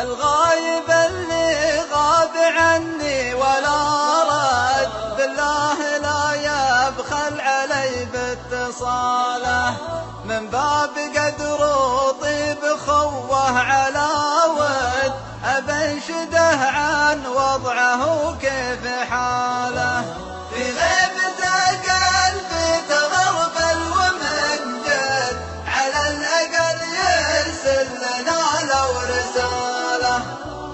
الغايب اللي غاب عني ولا رد، بالله لا يبخل علي باتصاله، من باب قدر وطيب خوه على ود، أبنشده عن وضعه وكيف حاله. في غيبته قلبي تغربل ومن جد، على الأقل يرسل لنا لو رسالة،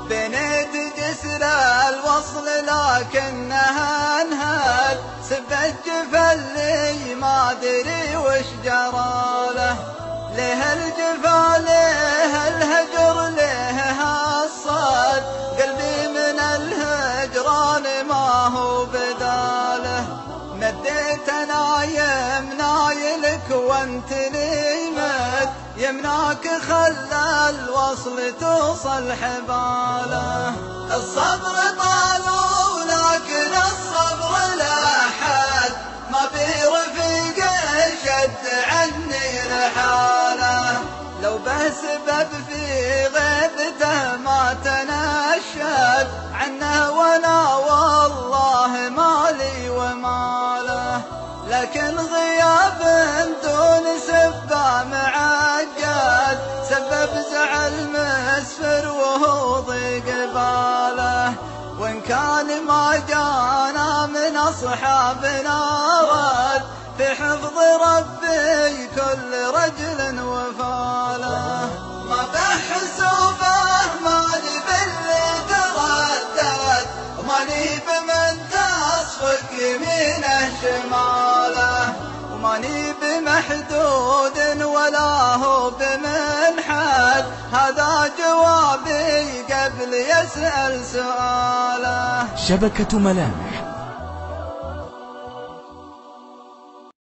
بنيت جسر الوصل لكنها انهد، سب الجفا اللي ما ادري وش جراله، له الجفا له الهجر له الصد، قلبي من الهجران ما هو بداله، مديت انا يمنايلك وانت لي مد، يمناك خلى الوصل توصل حباله. الصبر طال ولكن الصبر لا حد، ما في رفيق شد عني لحاله، لو به سبب في غيبته ما تنشد عنه، وانا والله مالي وماله، لكن غياب دون سبه معجد، سبب زعل مسفر وهو ضيق باله، وإن كان ما جانا من أصحابنا رد، في حفظ ربي كل رجل وفاله، ما بحسوبه ماني باللي تردد، وماني بمن تصفق يمينه شماله، وماني بمحدود ولا هو بمنحد، هذا جوابي قبل يسأل سؤاله. شبكة ملامح